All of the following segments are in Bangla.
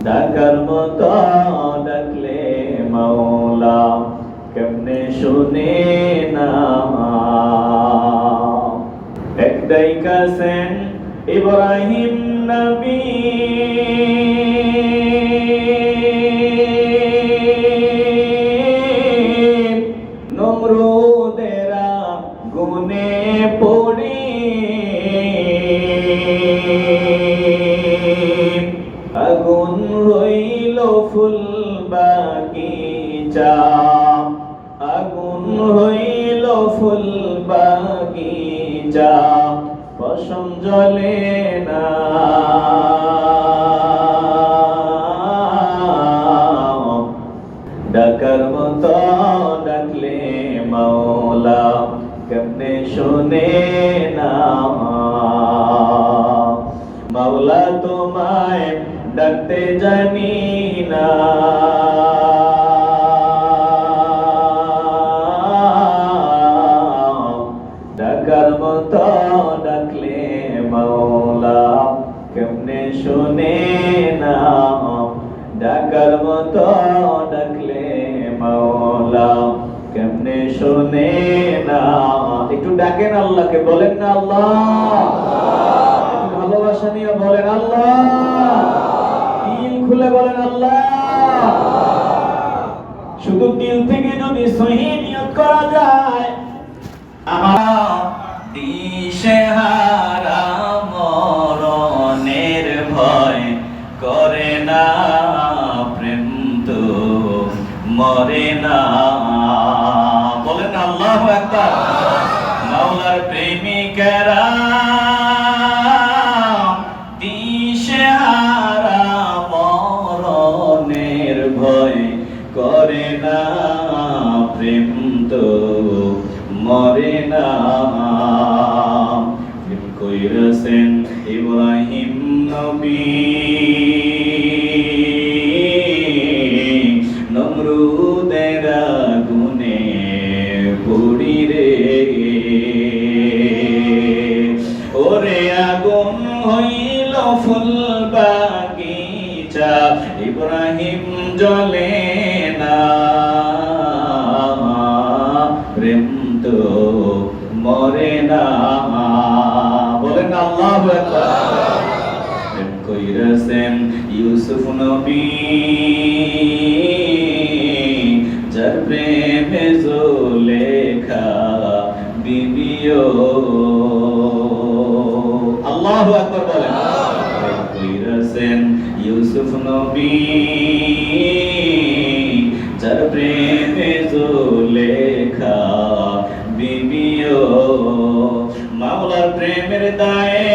ডাকার মতো ডাকলে মাওলা কেমনে শুনে না। এক ডাইকাছেন ইব্রাহিম নবী, নমরুদেরা গুনে পড়ি আগুন হইল ফুল বাগিচা, আগুন হইল ফুল বাগিচা, পশম জ্বলে না। ডাকার মতো ডাকলে মাওলা কেমনে শুনে না। মাওলা তোমায় ডাকতে জানি না, ডাকার মতো ডাকলে মাওলা কেমনে শুনে না। ডাকার মতো ডাকলে মাওলা কেমনে শুনে না। একটু ডাকেন আল্লাহকে, বলেন না আল্লাহ, একটু ভালোবাসা নিয়ে বলেন আল্লাহ, দিল খুলে বলেন আল্লাহ। শুধু দিল থেকে যদি সহি নিয়ত করা যায়, দিশেহারা মরণের ভয় করে না, প্রেম তো মরে না। বলেন আল্লাহু আকবার। মাওলার প্রেমিকেরা দিশেহারা মরণের ভয় করে না, প্রেম তো মরে না। প্রেম কইরাছেন ইব্রাহিম নবী, নমরুদের আগুনে পুড়ি রে। ওরে আগুন হইল ফুল বাগিচা, ইব্রাহিম জ্বলে না, প্রেম তো মরে না। বলেন আল্লাহু আকবার। প্রেম কইরাছেন ইউসুফ নবী, যার প্রেমে জুলেখা বিবিও। আল্লাহু আকবার বলেন। প্রেম কইরাছেন ইউসুফ নবী, যার প্রেমে জুলেখা বিবিও। মাওলার প্রেমের দায়ে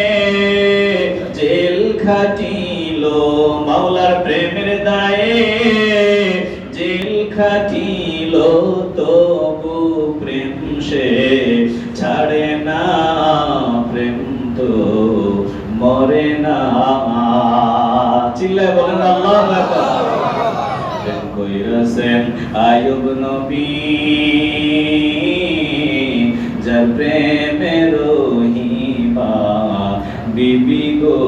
জেল খাটিল, মাওলার প্রেমের দায়ে জেল খাটিল, তবু প্রেম সে ছাড়ে না, প্রেম তো মরে না। চিল্লায় বলেন আল্লাহু আকবার। প্রেম কইরাছেন আইয়ুব নবী, যার প্রেমে রহিমা বিবি গো।